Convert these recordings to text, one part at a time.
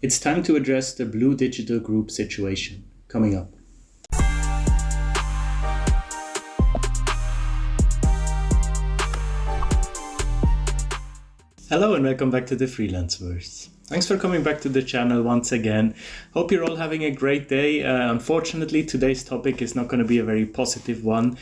It's time to address the Blue Digital Group situation. Coming up. Hello and welcome back to the Freelanceverse. Thanks for coming back to the channel once again. Hope you're all having a great day. Unfortunately, today's topic is not going to be a very positive one.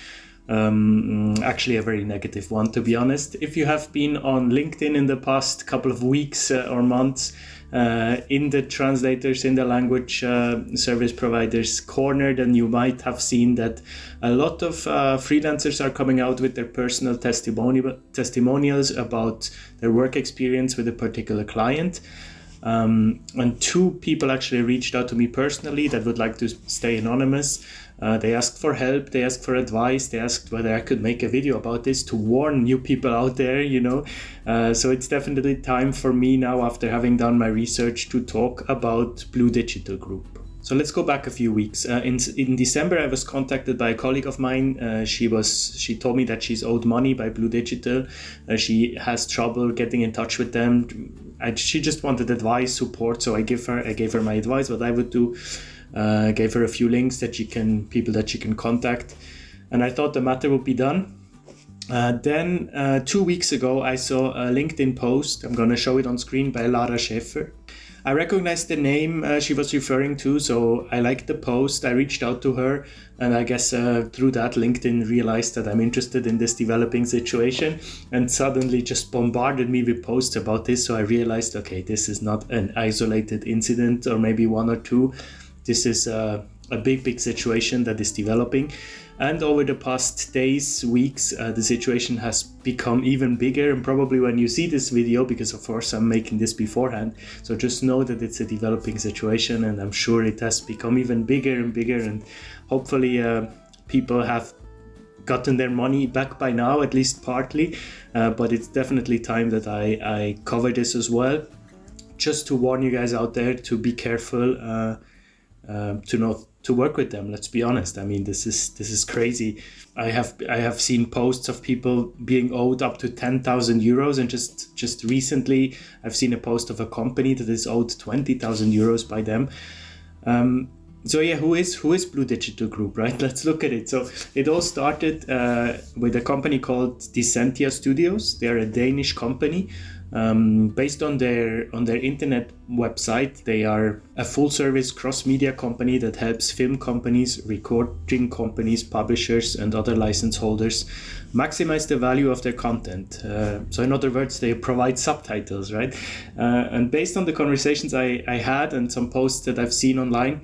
Actually a very negative one, to be honest. If you have been on LinkedIn in the past couple of weeks or months, in the translators, in the language service providers corner, then you might have seen that a lot of freelancers are coming out with their personal testimonials about their work experience with a particular client. And two people actually reached out to me personally that would like to stay anonymous. They asked for help, they asked for advice, they asked whether I could make a video about this to warn new people out there, So it's definitely time for me now, after having done my research, to talk about Blue Digital Group. So let's go back a few weeks. In December, I was contacted by a colleague of mine. She told me that she's owed money by Blue Digital. She has trouble getting in touch with them. She just wanted advice, support. So I gave her my advice, what I would do. Gave her a few links people that she can contact, and I thought the matter would be done. Then 2 weeks ago, I saw a LinkedIn post. I'm going to show it on screen, by Lara Schäfer. I recognized the name she was referring to, so I liked the post. I reached out to her, and I guess through that, LinkedIn realized that I'm interested in this developing situation and suddenly just bombarded me with posts about this. So I realized, okay, this is not an isolated incident or maybe one or two. This is a big situation that is developing. And over the past days, weeks, the situation has become even bigger. And probably when you see this video, because of course I'm making this beforehand, so just know that it's a developing situation, and I'm sure it has become even bigger and bigger. And hopefully people have gotten their money back by now, at least partly. But it's definitely time that I cover this as well, just to warn you guys out there to be careful. To work with them. Let's be honest. I mean, this is crazy. I have seen posts of people being owed up to 10,000 euros, and just recently I've seen a post of a company that is owed 20,000 euros by them. So yeah, who is Blue Digital Group, right? Let's look at it. So it all started with a company called Dissentia Studios. They are a Danish company. Based on their internet website, they are a full-service cross-media company that helps film companies, recording companies, publishers, and other license holders maximize the value of their content. So in other words, they provide subtitles, right? And based on the conversations I had and some posts that I've seen online,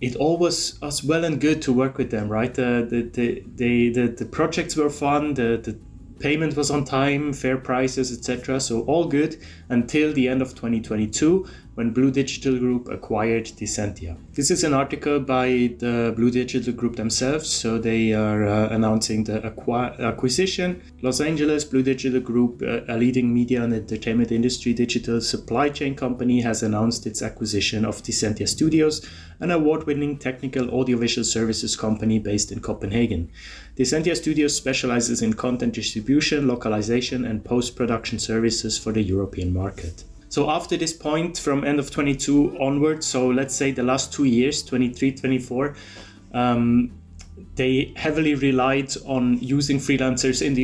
it all was well and good to work with them, right? The projects were fun, the payment was on time, fair prices, etc. So all good until the end of 2022, when Blue Digital Group acquired Dissentia. This is an article by the Blue Digital Group themselves. So they are announcing the acquisition. Los Angeles Blue Digital Group, a leading media and entertainment industry digital supply chain company, has announced its acquisition of Dissentia Studios, an award-winning technical audiovisual services company based in Copenhagen. Dissentia Studios specializes in content distribution, localization, and post-production services for the European market. So after this point, from end of 22 onwards, so let's say the last 2 years, 23, 24, they heavily relied on using freelancers in the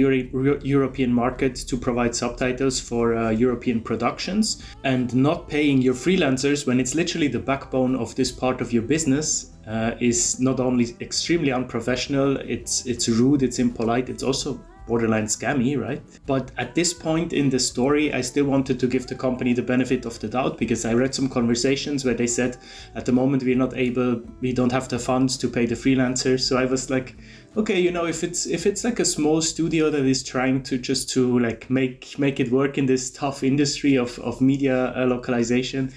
European market to provide subtitles for European productions, and not paying your freelancers when it's literally the backbone of this part of your business is not only extremely unprofessional, it's rude, it's impolite, it's also borderline scammy, right? But at this point in the story, I still wanted to give the company the benefit of the doubt, because I read some conversations where they said, at the moment we don't have the funds to pay the freelancers. So I was like, okay, if it's like a small studio that is trying to like make it work in this tough industry of media localization,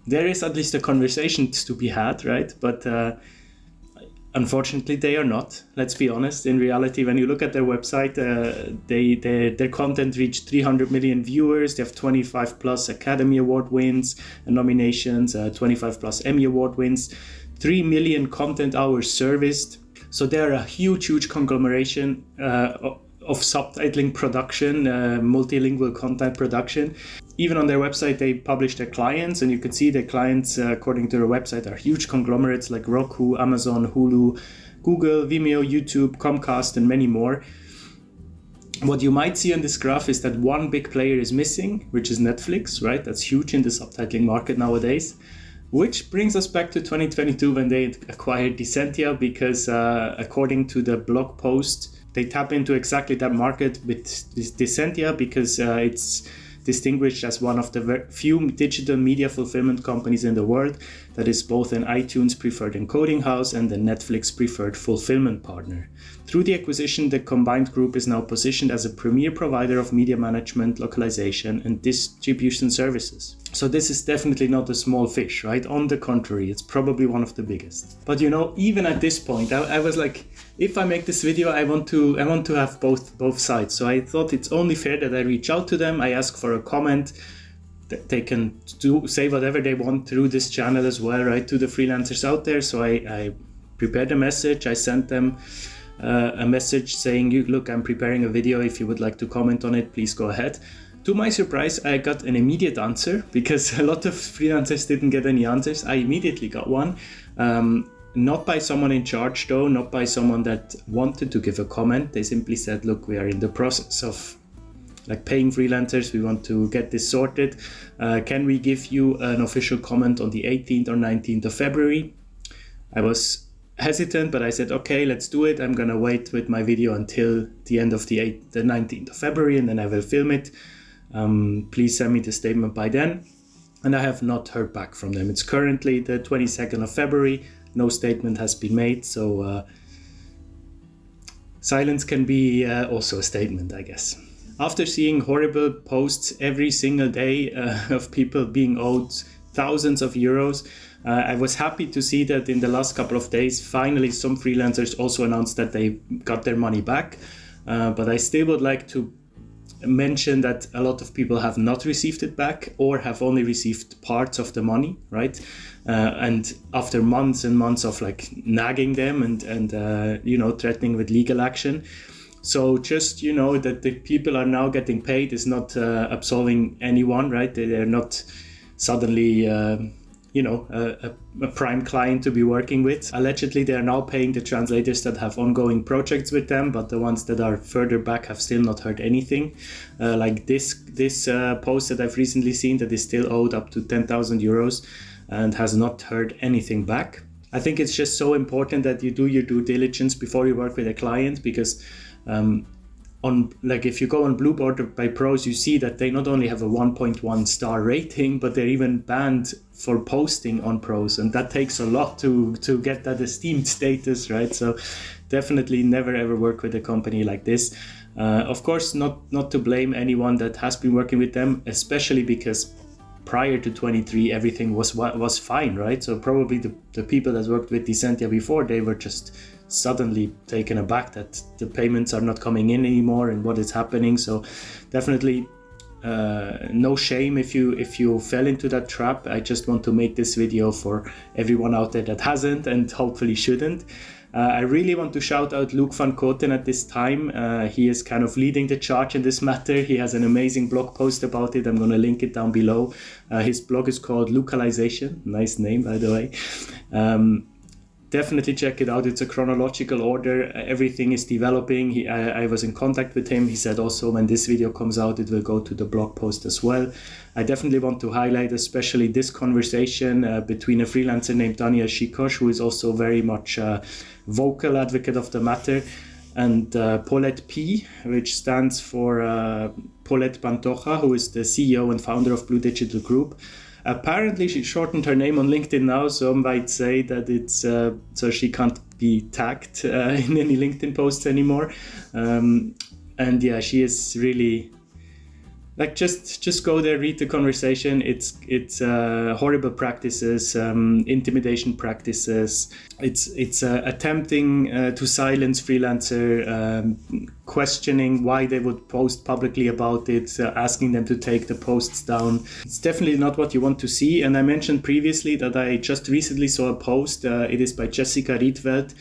there is at least a conversation to be had, right? But unfortunately, they are not. Let's be honest. In reality, when you look at their website, their content reached 300 million viewers. They have 25 plus Academy Award wins and nominations, 25 plus Emmy Award wins, 3 million content hours serviced. So they're a huge conglomeration of subtitling production, multilingual content production. even on their website, they publish their clients, and you can see their clients, according to their website, are huge conglomerates like Roku, Amazon, Hulu, Google, Vimeo, YouTube, Comcast, and many more. What you might see on this graph is that one big player is missing, which is Netflix, right? That's huge in the subtitling market nowadays. Which brings us back to 2022 when they acquired Dicentia, because according to the blog post, they tap into exactly that market with Dicentia because it's distinguished as one of the few digital media fulfillment companies in the world that is both an iTunes preferred encoding house and a Netflix preferred fulfillment partner. Through the acquisition, the combined group is now positioned as a premier provider of media management, localization, and distribution services. So this is definitely not a small fish, right? On the contrary, it's probably one of the biggest. But even at this point, I was like, if I make this video, I want to have both sides. So I thought it's only fair that I reach out to them. I ask for a comment. They can say whatever they want through this channel as well, right? To the freelancers out there. So I prepared a message. I sent them a message saying, look, I'm preparing a video. If you would like to comment on it, please go ahead. To my surprise, I got an immediate answer because a lot of freelancers didn't get any answers. I immediately got one. Not by someone in charge though, not by someone that wanted to give a comment. They simply said, look, we are in the process of paying freelancers. We want to get this sorted. Can we give you an official comment on the 18th or 19th of February? I was hesitant, but I said, okay, let's do it. I'm going to wait with my video until the end of the 19th of February, and then I will film it. Please send me the statement by then. And I have not heard back from them. It's currently the 22nd of February. No statement has been made. So silence can be also a statement, I guess. After seeing horrible posts every single day of people being owed thousands of euros, I was happy to see that in the last couple of days, finally some freelancers also announced that they got their money back. But I still would like to mention that a lot of people have not received it back or have only received parts of the money, right? And after months and months of nagging them and threatening with legal action. So just, that the people are now getting paid is not absolving anyone, right? They're not suddenly, a prime client to be working with. Allegedly, they are now paying the translators that have ongoing projects with them, but the ones that are further back have still not heard anything. Like this post that I've recently seen that is still owed up to 10,000 euros and has not heard anything back. I think it's just so important that you do your due diligence before you work with a client, because if you go on Blueboard by Pros, you see that they not only have a 1.1 star rating, but they're even banned for posting on Pros, and that takes a lot to get that esteemed status, right? So definitely never ever work with a company like this. Of course, not to blame anyone that has been working with them, especially because prior to 23 everything was fine, right? So probably the people that worked with Dicentia before, they were just suddenly taken aback that the payments are not coming in anymore and what is happening. So definitely no shame if you fell into that trap. I just want to make this video for everyone out there that hasn't and hopefully shouldn't. I really want to shout out Luc van Koten at this time. He is kind of leading the charge in this matter. He has an amazing blog post about it. I'm going to link it down below. His blog is called Localization. Nice name, by the way. Definitely check it out. It's a chronological order. Everything is developing. I was in contact with him. He said also when this video comes out, it will go to the blog post as well. I definitely want to highlight especially this conversation between a freelancer named Daniel Shikosh, who is also very much a vocal advocate of the matter, and Paulette P, which stands for Paulette Pantoja, who is the CEO and founder of Blue Digital Group. Apparently, she shortened her name on LinkedIn now, so I might say that it's so she can't be tagged in any LinkedIn posts anymore. And yeah, she is really just go there, read the conversation. It's horrible practices, intimidation practices. It's attempting to silence freelancer, questioning why they would post publicly about it, asking them to take the posts down. It's definitely not what you want to see. And I mentioned previously that I just recently saw a post. It is by Jessica Rietveld.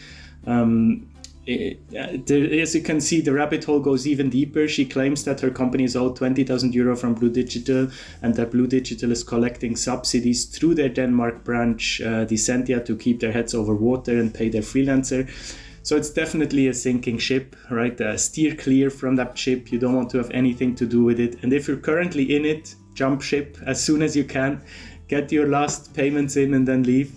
as you can see, the rabbit hole goes even deeper. She claims that her company is owed 20,000 euro from Blue Digital, and that Blue Digital is collecting subsidies through their Denmark branch, Dicentia, to keep their heads over water and pay their freelancer. So it's definitely a sinking ship, right? Steer clear from that ship. You don't want to have anything to do with it. And if you're currently in it, jump ship as soon as you can. Get your last payments in and then leave.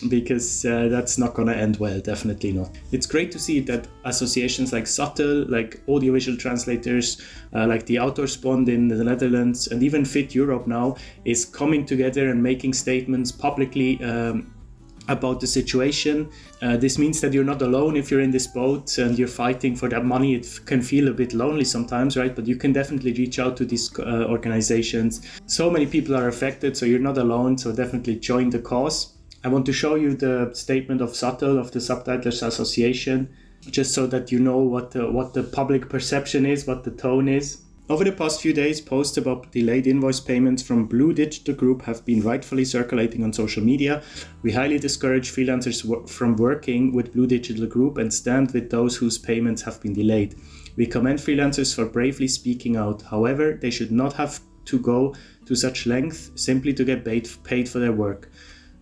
Because that's not going to end well, definitely not. It's great to see that associations like Subtitle, like audiovisual translators, like the Autorsbond in the Netherlands, and even Fit Europe now is coming together and making statements publicly about the situation. This means that you're not alone if you're in this boat and you're fighting for that money. It can feel a bit lonely sometimes, right? But you can definitely reach out to these organizations. So many people are affected, so you're not alone. So definitely join the cause. I want to show you the statement of Subtitle, of the Subtitlers Association, just so that you know what the public perception is, what the tone is. Over the past few days, posts about delayed invoice payments from Blue Digital Group have been rightfully circulating on social media. We highly discourage freelancers from working with Blue Digital Group and stand with those whose payments have been delayed. We commend freelancers for bravely speaking out. However, they should not have to go to such length simply to get paid for their work.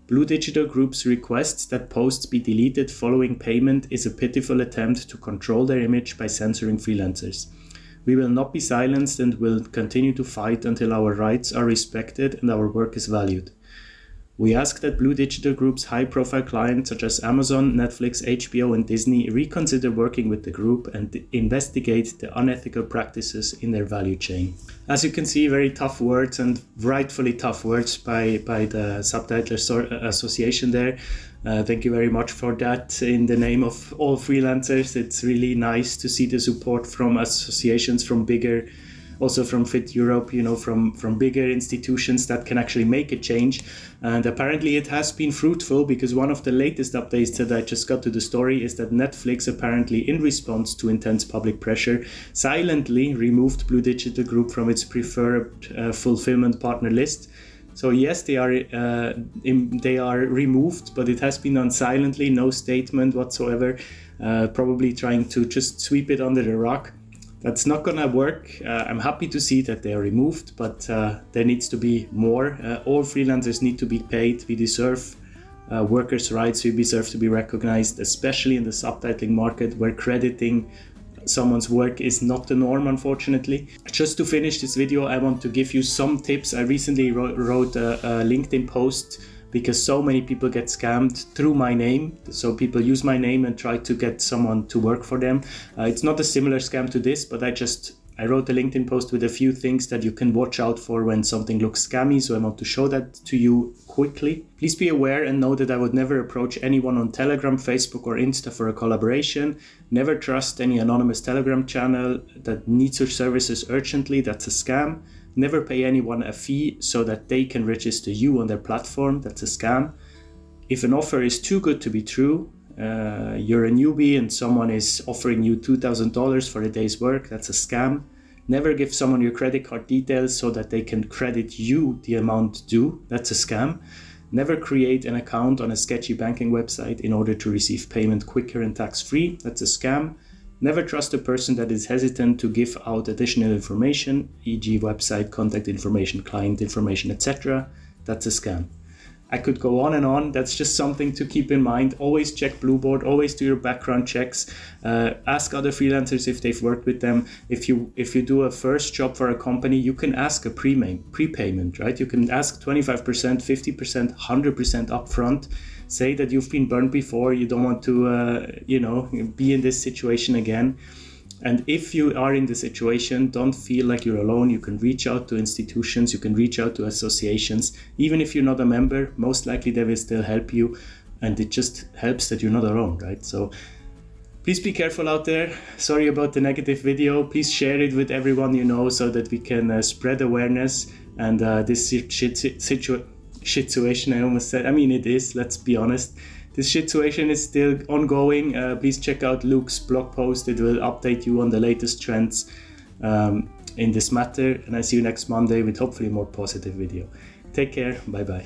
Blue Digital Group's request that posts be deleted following payment is a pitiful attempt to control their image by censoring freelancers. We will not be silenced and will continue to fight until our rights are respected and our work is valued. We ask that Blue Digital Group's high-profile clients such as Amazon, Netflix, HBO and Disney reconsider working with the group and investigate the unethical practices in their value chain. As you can see, very tough words, and rightfully tough words by the Subtitlers Association there. Thank you very much for that in the name of all freelancers. It's really nice to see the support from associations from bigger, also from Fit Europe, from bigger institutions that can actually make a change. And apparently it has been fruitful, because one of the latest updates that I just got to the story is that Netflix, apparently in response to intense public pressure, silently removed Blue Digital Group from its preferred fulfillment partner list. So yes, they are removed, but it has been done silently, no statement whatsoever, probably trying to just sweep it under the rug. That's not gonna work. I'm happy to see that they are removed, but there needs to be more. All freelancers need to be paid. We deserve workers' rights. We deserve to be recognized, especially in the subtitling market, where crediting someone's work is not the norm, unfortunately. Just to finish this video, I want to give you some tips. I recently wrote a LinkedIn post because so many people get scammed through my name. So people use my name and try to get someone to work for them. It's not a similar scam to this, but I wrote a LinkedIn post with a few things that you can watch out for when something looks scammy. So I want to show that to you quickly. Please be aware and know that I would never approach anyone on Telegram, Facebook or Insta for a collaboration. Never trust any anonymous Telegram channel that needs your services urgently. That's a scam. Never pay anyone a fee so that they can register you on their platform. That's a scam. If an offer is too good to be true, you're a newbie and someone is offering you $2,000 for a day's work, that's a scam. Never give someone your credit card details so that they can credit you the amount due, that's a scam. Never create an account on a sketchy banking website in order to receive payment quicker and tax-free, that's a scam. Never trust a person that is hesitant to give out additional information, e.g. website, contact information, client information, etc. That's a scam. I could go on and on. That's just something to keep in mind. Always check Blueboard, always do your background checks. Ask other freelancers if they've worked with them. If you do a first job for a company, you can ask a prepayment, right? You can ask 25%, 50%, 100% upfront. Say that you've been burned before, you don't want to be in this situation again. And if you are in the situation, don't feel like you're alone. You can reach out to institutions, you can reach out to associations. Even if you're not a member, most likely they will still help you. And it just helps that you're not alone, right? So please be careful out there. Sorry about the negative video. Please share it with everyone you know so that we can spread awareness. And this situation, I almost said, it is, let's be honest. This situation is still ongoing. Please check out Luke's blog post. It will update you on the latest trends in this matter. And I see you next Monday with hopefully a more positive video. Take care. Bye-bye.